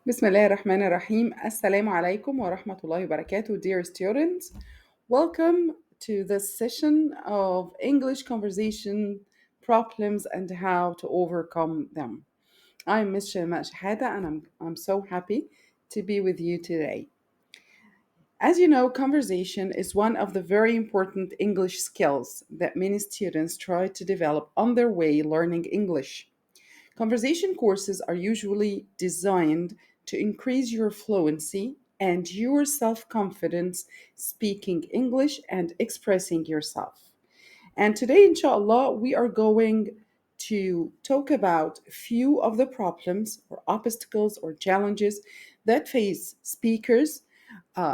بسم الله الرحمن الرحيم. Assalamu alaikum wa rahmatullahi wa barakatuh, dear students. Welcome to this session of English conversation problems and how to overcome them. I'm Miss Shehata and I'm so happy to be with you today. As you know, conversation is one of the very important English skills that many students try to develop on their way learning English. Conversation courses are usually designed to increase your fluency and your self confidence speaking English and expressing yourself. And today, inshallah, we are going to talk about a few of the problems or obstacles or challenges that face speakers,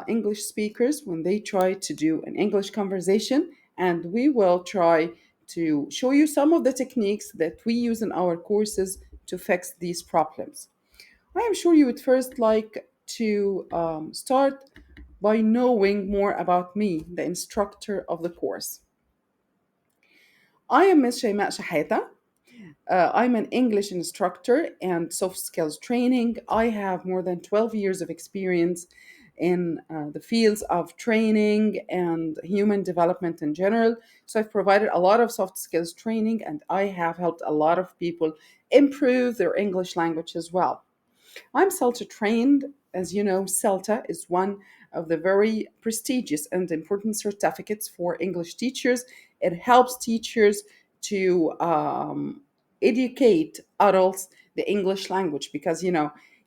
English speakers, when they try to do an English conversation. And we will try to show you some of the techniques that we use in our courses to fix these problems. I am sure you would first like to start by knowing more about me, the instructor of the course. I am Ms. Shaimaa Shehata. I'm an English instructor and soft skills training. I have more than 12 years of experience in the fields of training and human development in general. So I've provided a lot of soft skills training and I have helped a lot of people improve their English language as well. I'm CELTA trained. As you know, CELTA is one of the very prestigious and important certificates for English teachers. It helps teachers to educate adults the English language because,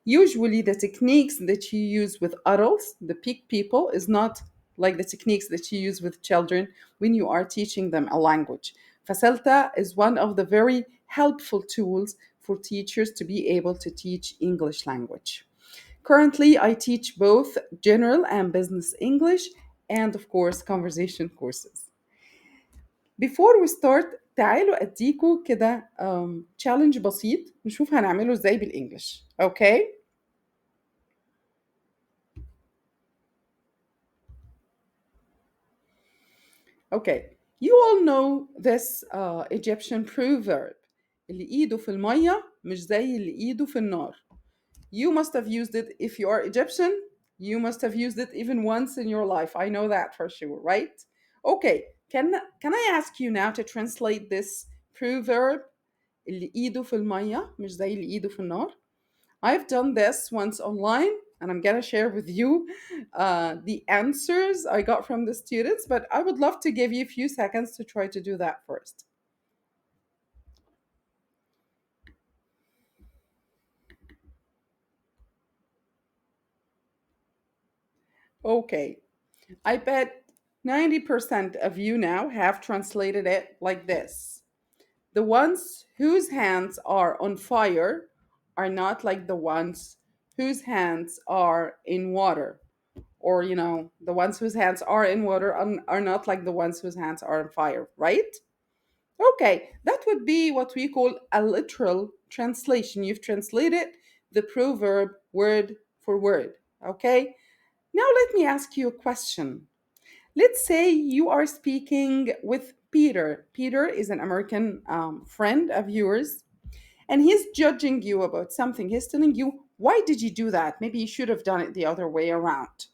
usually the techniques that you use with adults, the peak people, is not like the techniques that you use with children when you are teaching them a language. Facilita is one of the very helpful tools for teachers to be able to teach English language. Currently, I teach both general and business English and, of course, conversation courses. Before we start, تعالوا أديكوا كده challenge بسيط نشوف هنعمله إزاي بالإنجلش. Okay? Okay. You all know this Egyptian proverb. اللي إيده في المية مش زي اللي إيده في النار. You must have used it if you are Egyptian. You must have used it even once in your life. I know that for sure, right? Okay, can I ask you now to translate this proverb? اللي ايده في المية مش زي اللي ايده في النار. I've done this once online and I'm gonna share with you the answers I got from the students, but I would love to give you a few seconds to try to do that first. Okay, I bet 90% of you now have translated it like this. The ones whose hands are on fire are not like the ones whose hands are in water. Or, the ones whose hands are in water are not like the ones whose hands are on fire, right? Okay, that would be what we call a literal translation. You've translated the proverb word for word, okay? Now let me ask you a question. Let's say you are speaking with Peter. Peter is an American friend of yours, and he's judging you about something. He's telling you, why did you do that? Maybe you should have done it the other way around.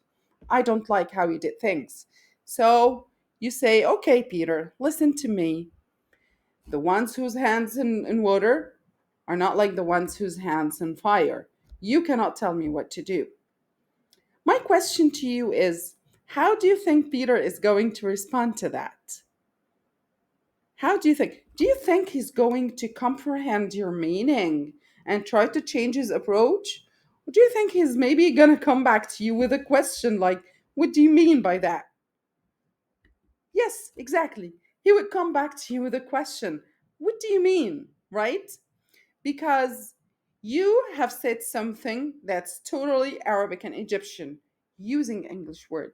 I don't like how you did things. So you say, okay, Peter, listen to me. The ones whose hands in water are not like the ones whose hands in fire. You cannot tell me what to do. My question to you is, how do you think Peter is going to respond to that? How do you think? Do you think he's going to comprehend your meaning and try to change his approach? Or do you think he's maybe going to come back to you with a question like, what do you mean by that? Yes, exactly. He would come back to you with a question. What do you mean? Right? Because you have said something that's totally Arabic and Egyptian using English word.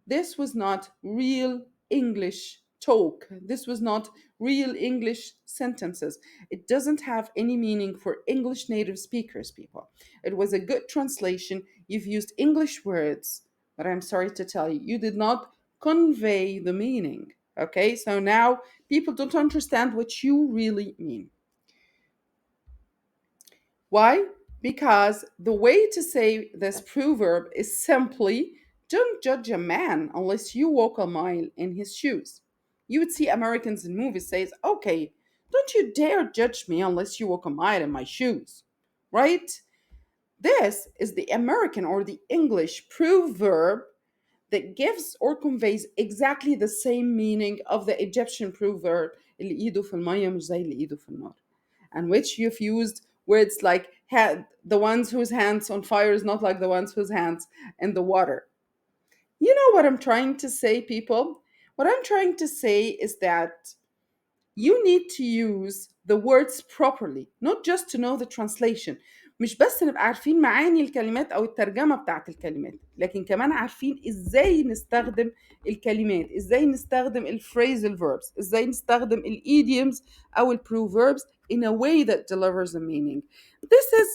This was not real English talk. This was not real English sentences. It doesn't have any meaning for English native speakers, people. It was a good translation. You've used English words, but I'm sorry to tell you, you did not convey the meaning. Okay, so now people don't understand what you really mean. Why? because the way to say this proverb is simply don't judge a man unless you walk a mile in his shoes. You would see Americans in movies says, okay, don't you dare judge me unless you walk a mile in my shoes. Right? This is the American or the English proverb that gives or conveys exactly the same meaning of the Egyptian proverb اللي ايده في المية مش زي اللي ايده في النار, and which you've used words like the ones whose hands on fire is not like the ones whose hands in the water. You know what I'm trying to say, people? What I'm trying to say is that you need to use the words properly, not just to know the translation. مش بس نبقى عارفين معاني الكلمات أو الترجمة بتاعت الكلمات, لكن كمان عارفين إزاي نستخدم الكلمات, إزاي نستخدم الphrasal verbs, إزاي نستخدم الidioms أو الproverbs in a way that delivers a meaning. This is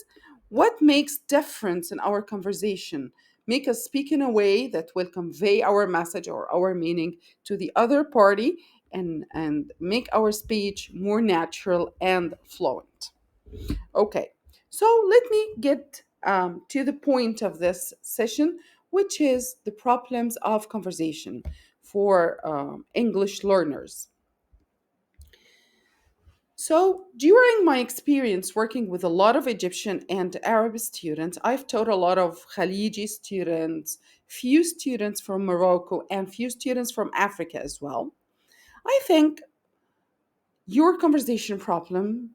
what makes difference in our conversation. Make us speak in a way that will convey our message or our meaning to the other party, and make our speech more natural and fluent. Okay, so let me get to the point of this session, which is the problems of conversation for English learners. So, during my experience working with a lot of Egyptian and Arab students, I've taught a lot of Khaliji students, few students from Morocco, and few students from Africa as well. I think your conversation problem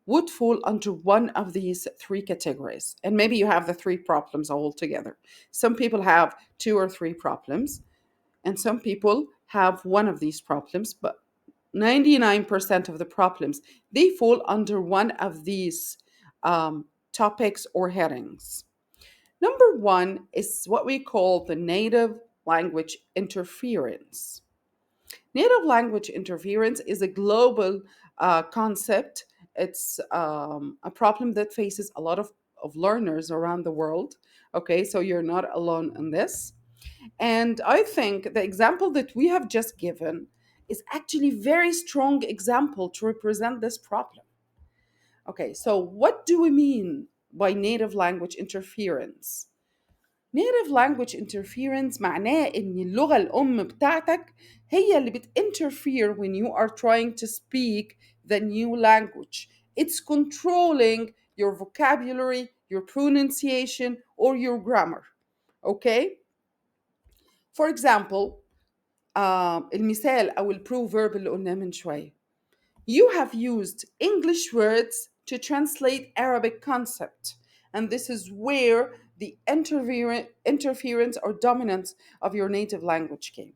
would fall under one of these three categories. And maybe you have the three problems all together. Some people have two or three problems, and some people have one of these problems, but 99% of the problems, they fall under one of these topics or headings. Number one is what we call the native language interference. Native language interference is a global concept. It's a problem that faces a lot of learners around the world. Okay, so you're not alone in this. And I think the example that we have just given is actually very strong example to represent this problem. Okay, so what do we mean by native language interference? Native language interference معناه إن اللغة الأم بتاعتك هي اللي بتinterfere when you are trying to speak the new language. It's controlling your vocabulary, your pronunciation, or your grammar. Okay? For example, المثال أو البروفيرب اللي قلناه من شوية. You have used English words to translate Arabic concept. And this is where the interference or dominance of your native language came.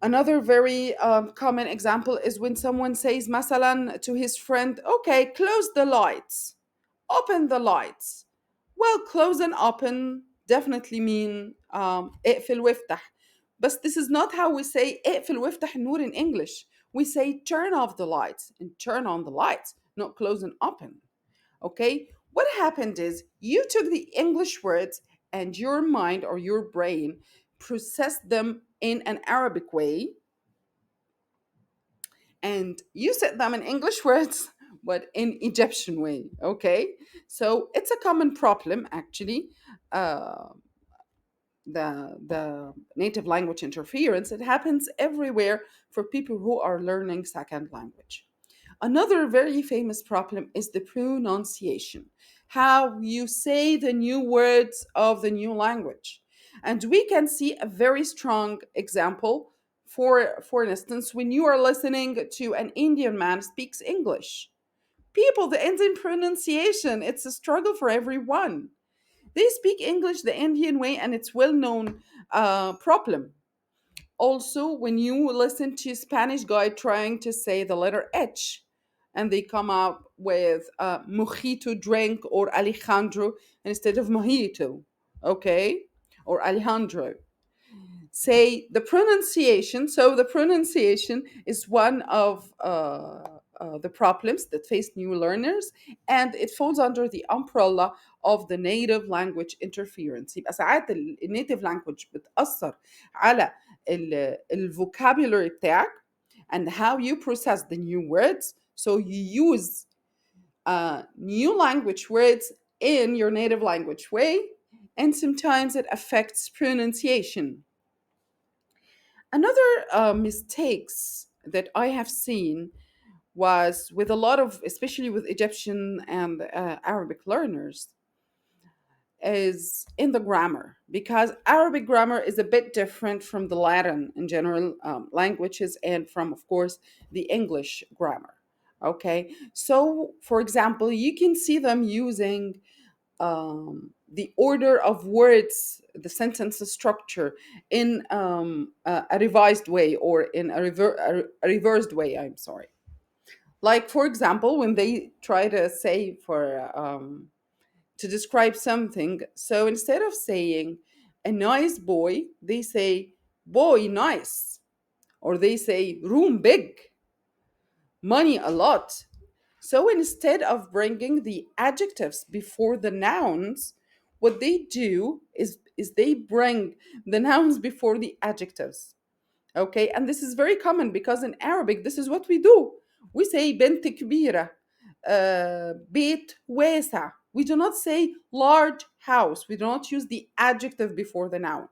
Another very common example is when someone says, مثلا, to his friend, okay, close the lights, open the lights. Well, close and open definitely mean اقفل وافتح. But this is not how we say اقفل وافتح النور in English. We say turn off the lights and turn on the lights, not close and open. Okay? What happened is you took the English words and your mind or your brain processed them in an Arabic way, and you said them in English words but in Egyptian way. Okay, so it's a common problem actually. uh, the native language interference, it happens everywhere for people who are learning second language. Another very famous problem is the pronunciation, how you say the new words of the new language. And we can see a very strong example. For instance, when you are listening to an Indian man speaks English, people, the Indian pronunciation, it's a struggle for everyone. They speak English the Indian way, and it's well known problem. Also, when you listen to Spanish guy trying to say the letter H, and they come out with mojito drink or Alejandro instead of mojito, okay, or Alejandro. Say the pronunciation. So the pronunciation is one of the problems that face new learners, and it falls under the umbrella of the native language interference. يبقى ساعات النيتيف language بتأثر على الفوكابulary بتاعك and how you process the new words. So you use new language words in your native language way, and sometimes it affects pronunciation. Another mistakes that I have seen was with a lot of, especially with Egyptian and Arabic learners, is in the grammar, because Arabic grammar is a bit different from the Latin in general languages, and from, of course, the English grammar. Okay, so for example, you can see them using the order of words, the sentence structure, in a revised way, or in a reversed way. I'm sorry. Like, for example, when they try to say to describe something, so instead of saying a nice boy, they say boy nice, or they say room big, money a lot. So instead of bringing the adjectives before the nouns, what they do is they bring the nouns before the adjectives. Okay, and this is very common because in Arabic this is what we do. We say بنت كبيرة, بيت واسع. We do not say large house. We do not use the adjective before the noun.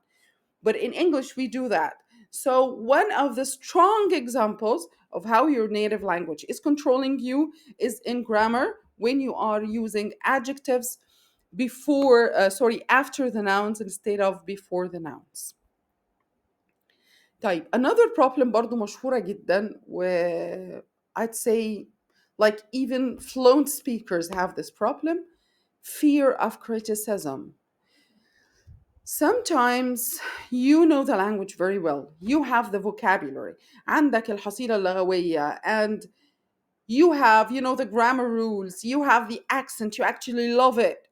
But in English, we do that. So, one of the strong examples of how your native language is controlling you is in grammar, when you are using adjectives after the nouns instead of before the nouns. طيب, another problem برضو مشهورة جدا, و I'd say like even fluent speakers have this problem: fear of criticism. Sometimes you know the language very well, you have the vocabulary, عندك الحصيلة اللغوية, and you know the grammar rules, you have the accent, you actually love it,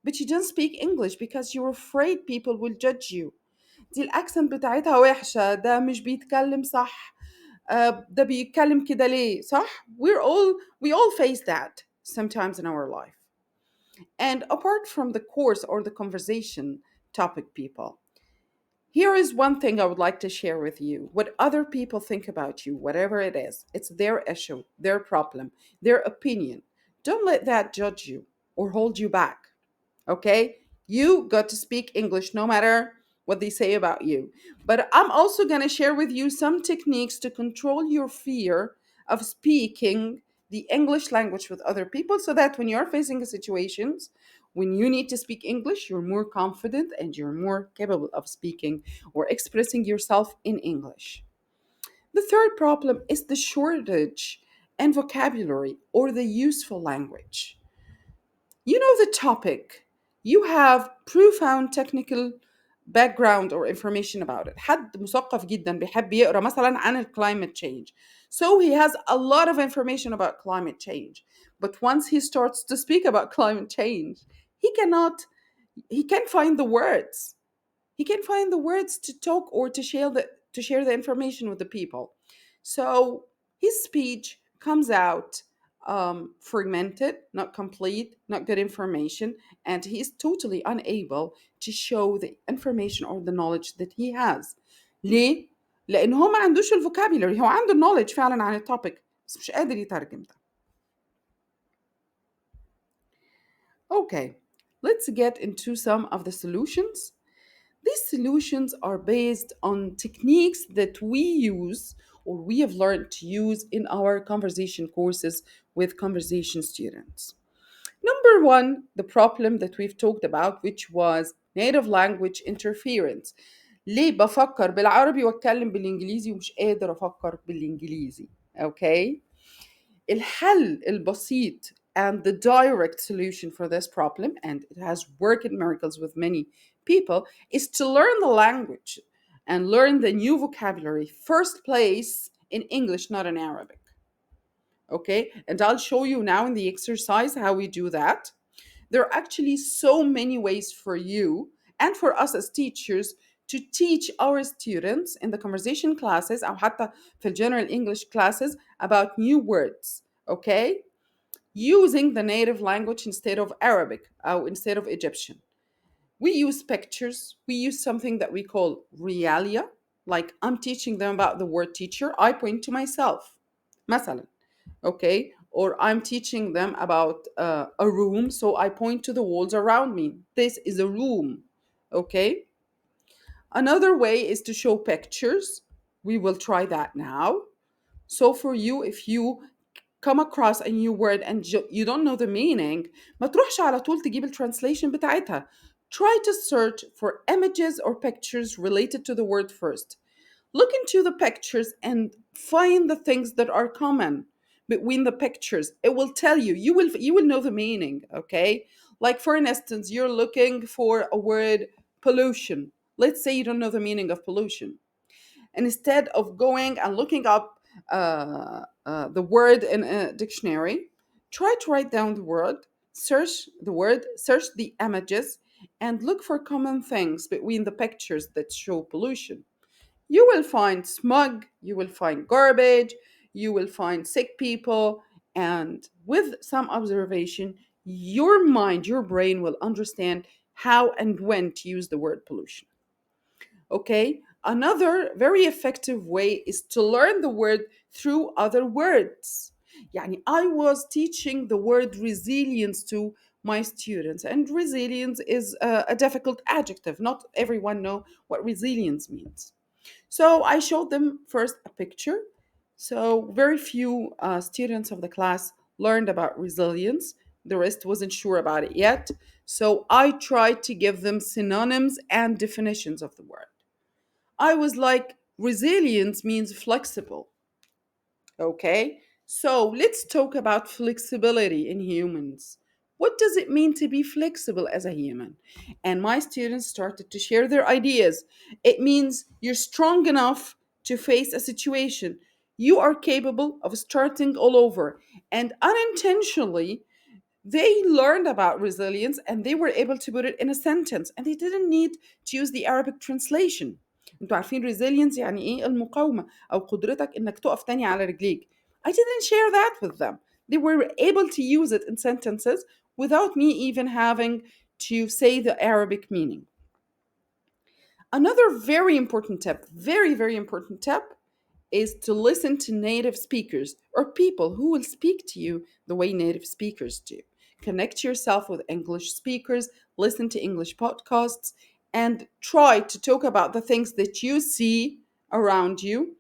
but you don't speak English because you're afraid people will judge you. دي الاكسنت بتاعتها وحشة, ده مش بيتكلم صح, ده بيتكلم كده ليه, صح? We all face that sometimes in our life. And apart from the course or the conversation topic, people, here is one thing I would like to share with you. What other people think about you, whatever it is, it's their issue, their problem, their opinion. Don't let that judge you or hold you back. Okay? You got to speak English no matter what they say about you. But I'm also going to share with you some techniques to control your fear of speaking the English language with other people, so that when you're facing situations when you need to speak English, you're more confident and you're more capable of speaking or expressing yourself in English. The third problem is the shortage in vocabulary or the useful language. You know the topic, you have profound technical background or information about it. حد مثقف جدا بيحب يقرا مثلا عن climate change. So he has a lot of information about climate change. But once he starts to speak about climate change, he can't find the words. He can find the words to talk or to share the information with the people. So his speech comes out fragmented, not complete, not good information, and he is totally unable to show the information or the knowledge that he has. ليه؟ لأن هو ما عندوش الفوكابيلري. هو عنده knowledge فعلا عن التوبيك بس مش قادر يترجم ده. Okay, let's get into some of the solutions. These solutions are based on techniques that we use or we have learned to use in our conversation courses with conversation students. Number one, the problem that we've talked about, which was native language interference. ليه بفكر بالعربي واتكلم بالانجليزي ومش قادر افكر بالانجليزي. Okay? الحل البسيط and the direct solution for this problem, and it has worked miracles with many people, is to learn the language and learn the new vocabulary first place in English, not in Arabic. Okay, and I'll show you now in the exercise how we do that. There are actually so many ways for you and for us as teachers to teach our students in the conversation classes أو حتى في general English classes about new words. Okay, using the native language instead of Arabic or instead of Egyptian. We use pictures. We use something that we call realia. Like, I'm teaching them about the word teacher, I point to myself مثلا. Okay, or I'm teaching them about a room, so I point to the walls around me. This is a room. Okay. Another way is to show pictures. We will try that now. So for you, if you come across a new word and you don't know the meaning, ما تروحش على طول تجيب الترانسليشن بتاعتها. Try to search for images or pictures related to the word first. Look into the pictures and find the things that are common between the pictures. It will tell you. You will know the meaning, okay? Like for instance, you're looking for a word pollution. Let's say you don't know the meaning of pollution. And instead of going and looking up the word in a dictionary, try to write down the word, search the word, search the images, and look for common things between the pictures that show pollution. You will find smog, you will find garbage, you will find sick people, and with some observation, your mind, your brain will understand how and when to use the word pollution. Okay, another very effective way is to learn the word through other words. يعني I was teaching the word resilience to my students, and resilience is a difficult adjective. Not everyone know what resilience means. So I showed them first a picture. So very few students of the class learned about resilience. The rest wasn't sure about it yet. So I tried to give them synonyms and definitions of the word. I was like, resilience means flexible. Okay, so let's talk about flexibility in humans. What does it mean to be flexible as a human? And my students started to share their ideas. It means you're strong enough to face a situation. You are capable of starting all over. And unintentionally, they learned about resilience and they were able to put it in a sentence and they didn't need to use the Arabic translation. انتوا عارفين resilience يعني ايه؟ المقاومة او قدرتك انك تقف تاني على رجليك. I didn't share that with them. They were able to use it in sentences without me even having to say the Arabic meaning. Another very important tip, very important tip, is to listen to native speakers or people who will speak to you the way native speakers do. Connect yourself with English speakers, listen to English podcasts, and try to talk about the things that you see around you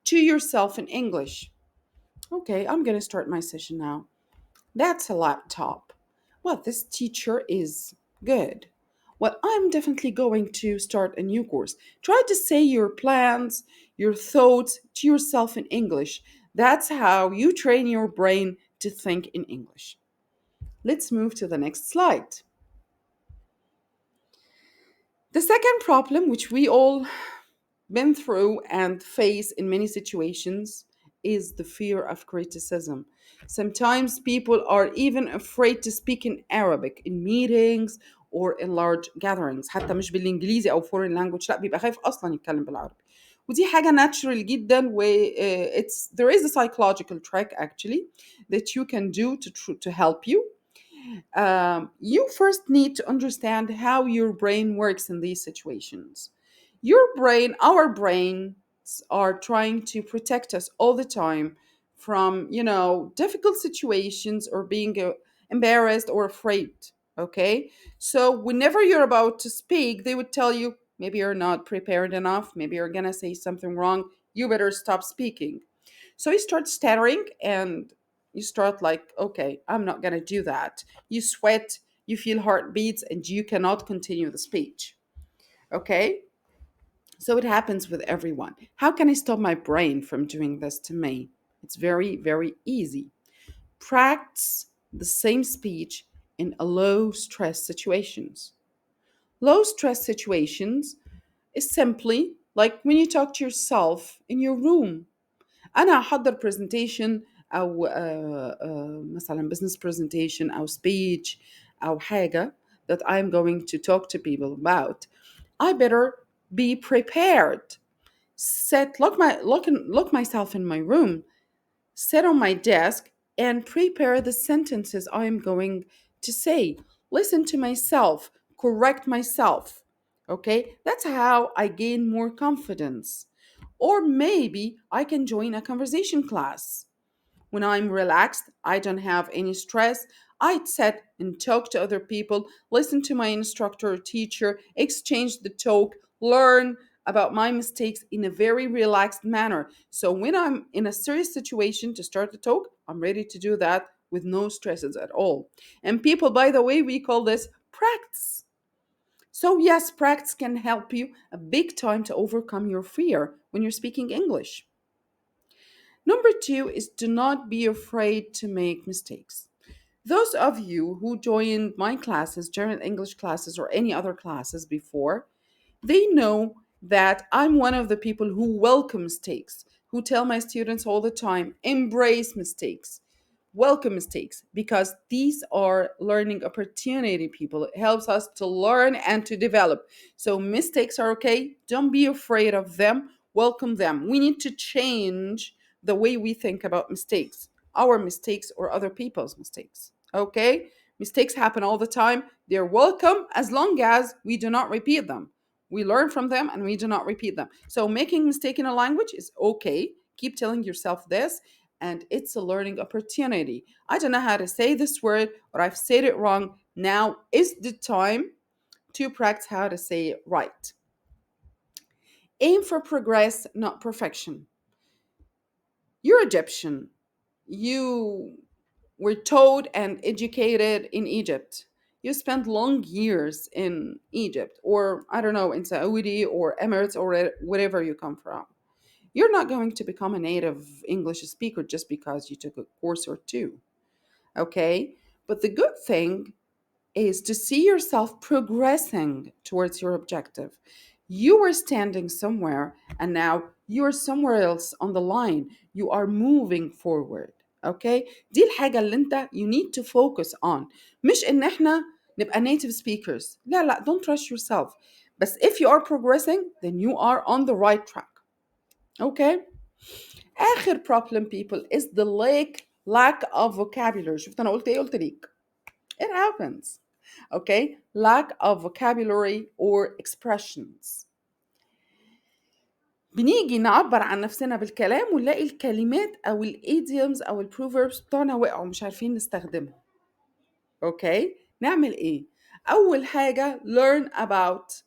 to yourself in English. Okay, I'm going to start my session now. That's a laptop. Well, this teacher is good. Well, I'm definitely going to start a new course. Try to say your plans, your thoughts to yourself in English. That's how you train your brain to think in English. Let's move to the next slide. The second problem, which we all been through and face in many situations, is the fear of criticism. Sometimes people are even afraid to speak in Arabic in meetings or in large gatherings. حتى مش بالانجليزي او foreign language، لا بيبقى خايف اصلا يتكلم بالعربي. ودي حاجة natural جدا و it's there is a psychological trick actually that you can do to help you. You first need to understand how your brain works in these situations. Our brains are trying to protect us all the time from, difficult situations or being embarrassed or afraid. Okay. So whenever you're about to speak, they would tell you, maybe you're not prepared enough. Maybe you're going to say something wrong. You better stop speaking. So you start stuttering and you start like, okay, I'm not going to do that. You sweat, you feel heartbeats, and you cannot continue the speech. Okay? So it happens with everyone. How can I stop my brain from doing this to me? It's very easy. Practice the same speech in a low stress situations. Low stress situations is simply like when you talk to yourself in your room. انا هحضر presentation او مثلا business presentation او speech او حاجه that I'm going to talk to people about. I better be prepared. Lock myself in my room, sit on my desk and prepare the sentences I'm going to say. Listen to myself, correct myself. Okay, that's how I gain more confidence. Or maybe I can join a conversation class. When I'm relaxed, I don't have any stress. I'd sit and talk to other people, listen to my instructor or teacher, exchange the talk, learn about my mistakes in a very relaxed manner. So when I'm in a serious situation to start the talk, I'm ready to do that with no stresses at all. And people, by the way, we call this practice. So, yes, practice can help you a big time to overcome your fear when you're speaking English. Number two is do not be afraid to make mistakes. Those of you who joined my classes, general English classes, or any other classes before, they know that I'm one of the people who welcome mistakes, who tell my students all the time embrace mistakes, welcome mistakes, because these are learning opportunity, people. It helps us to learn and to develop. So mistakes are okay. Don't be afraid of them. Welcome them. We need to change the way we think about mistakes, our mistakes or other people's mistakes. Okay? Mistakes happen all the time. They're welcome as long as we do not repeat them. We learn from them and we do not repeat them. So making mistake in a language is okay. Keep telling yourself this, and it's a learning opportunity. I don't know how to say this word, or I've said it wrong. Now is the time to practice how to say it right. Aim for progress, not perfection. You're Egyptian. You were taught and educated in Egypt. You spent long years in Egypt, or I don't know, in Saudi or Emirates or wherever you come from. You're not going to become a native English speaker just because you took a course or two. Okay? But the good thing is to see yourself progressing towards your objective. You were standing somewhere and now you're somewhere else on the line. You are moving forward. Okay? دي الحاجة اللي انت you need to focus on. مش ان احنا نبقى native speakers. لا لا, don't rush yourself. But if you are progressing, then you are on the right track. Okay? آخر problem, people, is the lack of vocabulary. شفت أنا قلت إيه؟ قلت ليك. It happens. Okay? Lack of vocabulary or expressions. بنيجي نعبر عن نفسنا بالكلام ونلاقي الكلمات أو الإيديومز أو البروفربس بتوعنا وقعوا مش عارفين نستخدمهم. Okay? نعمل إيه؟ أول حاجة learn about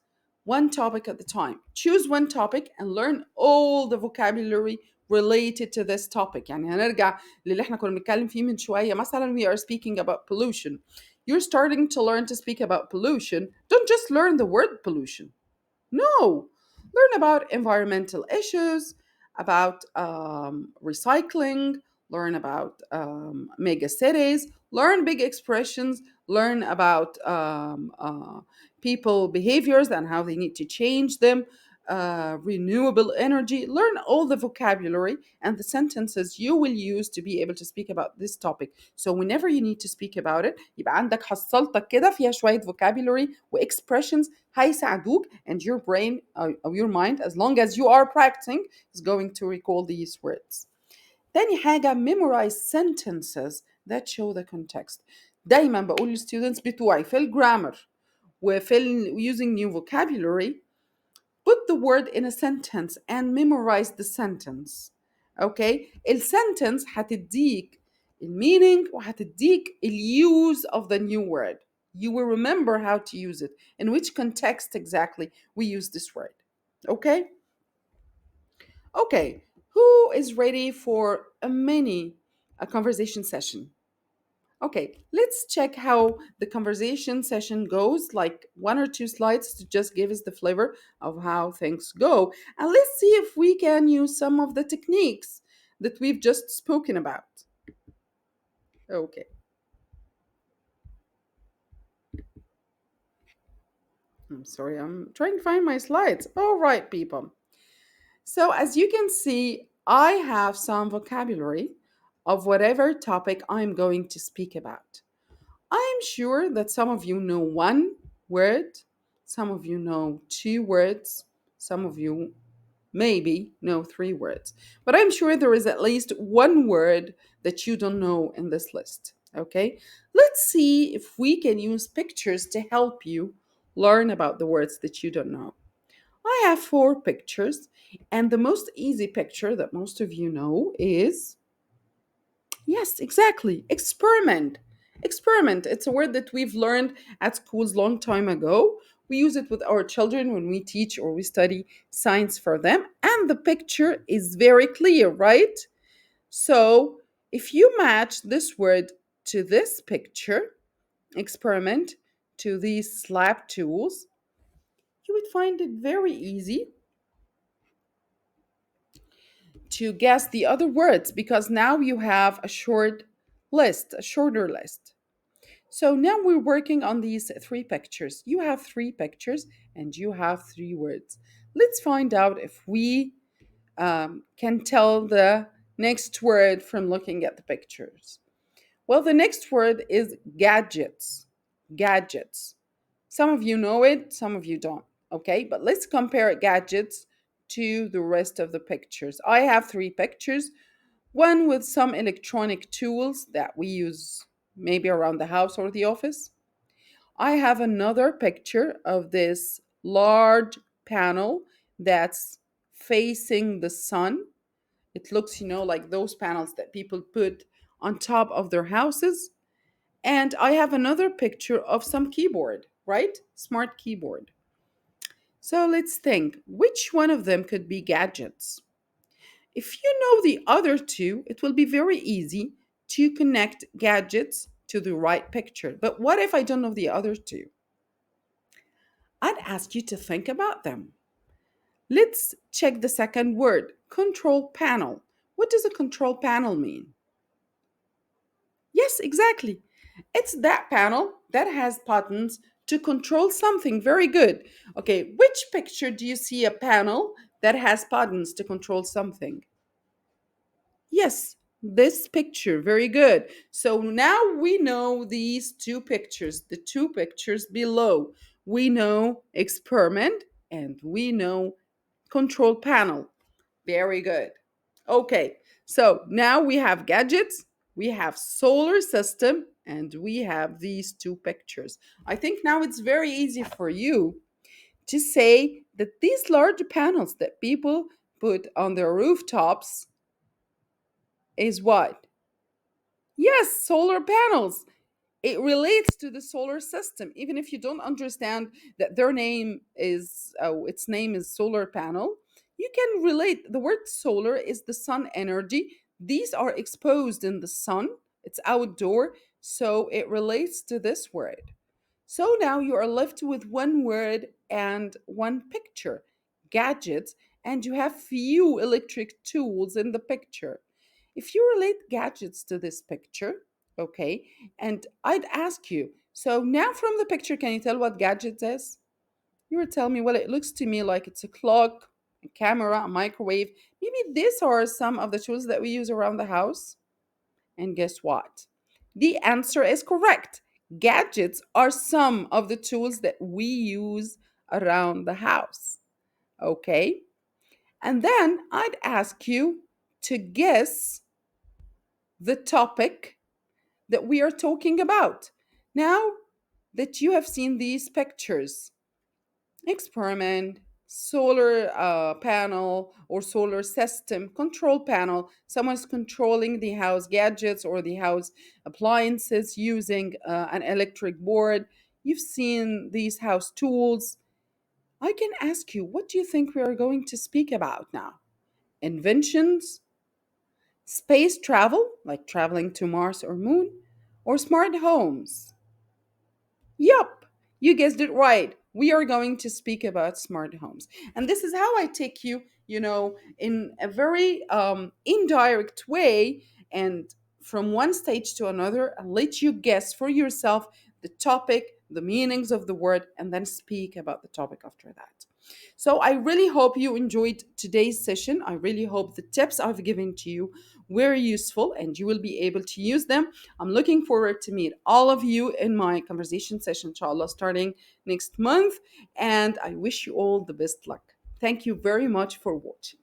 one topic at the time. Choose one topic and learn all the vocabulary related to this topic. يعني هنرجع للي احنا كنا بنتكلم فيه من شوية. مثلا we are speaking about pollution. You're starting to learn to speak about pollution. Don't just learn the word pollution. No, learn about environmental issues, about recycling, learn about mega cities, learn big expressions, learn about people behaviors and how they need to change them, renewable energy. Learn all the vocabulary and the sentences you will use to be able to speak about this topic. So whenever you need to speak about it, يبقى عندك حصلتك كده فيها شوية vocabulary وexpressions هيساعدوك, and your brain or your mind, as long as you are practicing, is going to recall these words. تاني حاجة, memorize sentences that show the context. دايما بقول للستودنتس بتوعي في الجرامر وفي using new vocabulary, put the word in a sentence and memorize the sentence. Okay? السنتنس هتديك المينينج وهتديك use of the new word. You will remember how to use it, in which context exactly we use this word. Okay? Okay. Who is ready for a conversation session? Okay, let's check how the conversation session goes, like one or two slides to just give us the flavor of how things go. And let's see if we can use some of the techniques that we've just spoken about. Okay. I'm sorry, I'm trying to find my slides. All right, people. So as you can see, I have some vocabulary of whatever topic I'm going to speak about. I'm sure that some of you know one word, some of you know two words, some of you maybe know three words. But I'm sure there is at least one word that you don't know in this list. Okay? Let's see if we can use pictures to help you learn about the words that you don't know. I have four pictures, and the most easy picture that most of you know is Yes, exactly. Experiment. Experiment. It's a word that we've learned at schools long time ago. We use it with our children when we teach or we study science for them. And the picture is very clear, right? So if you match this word to this picture, experiment, to these slab tools, you would find it very easy to guess the other words because now you have a short list, a shorter list. So now we're working on these three pictures. You have three pictures and you have three words. Let's find out if we can tell the next word from looking at the pictures. Well, the next word is gadgets. Gadgets. Some of you know it, some of you don't. Okay, but let's compare gadgets to the rest of the pictures. I have three pictures, one with some electronic tools that we use maybe around the house or the office. I have another picture of this large panel that's facing the sun. It looks, like those panels that people put on top of their houses. And I have another picture of some keyboard, right? Smart keyboard. So let's think which one of them could be gadgets? If you know the other two, it will be very easy to connect gadgets to the right picture. But what if I don't know the other two? I'd ask you to think about them. Let's check the second word, control panel. What does a control panel mean? Yes, exactly. It's that panel that has buttons to control something. Very good. Okay, which picture do you see a panel that has buttons to control something? Yes, this picture. Very good. So now we know these two pictures, the two pictures below. We know experiment and we know control panel. Very good. Okay, so now we have gadgets, we have solar system, and we have these two pictures. I think now it's very easy for you to say that these large panels that people put on their rooftops is what? Yes, solar panels. It relates to the solar system even if you don't understand that their name is its name is solar panel. You can relate. The word solar is the sun energy. These are exposed in the sun. It's outdoor, so it relates to this word. So now you are left with one word and one picture, gadgets, and you have few electric tools in the picture. If you relate gadgets to this picture, okay, and I'd ask you, so now from the picture, can you tell what gadgets is? You would tell me, well, it looks to me like it's a clock, a camera, a microwave. Maybe these are some of the tools that we use around the house. And guess what? The answer is correct. Gadgets are some of the tools that we use around the house. Okay? And then I'd ask you to guess the topic that we are talking about. Now that you have seen these pictures, experiment, solar panel or solar system, control panel, someone's controlling the house gadgets or the house appliances using an electric board. You've seen these house tools. I can ask you, what do you think we are going to speak about now? Inventions, space travel, like traveling to Mars or Moon, or smart homes? Yup, you guessed it right. We are going to speak about smart homes. And this is how I take you, in a very indirect way and from one stage to another, and let you guess for yourself the topic, the meanings of the word, and then speak about the topic after that. So I really hope you enjoyed today's session. I really hope the tips I've given to you were useful and you will be able to use them. I'm looking forward to meet all of you in my conversation session, inshallah, starting next month. And I wish you all the best luck. Thank you very much for watching.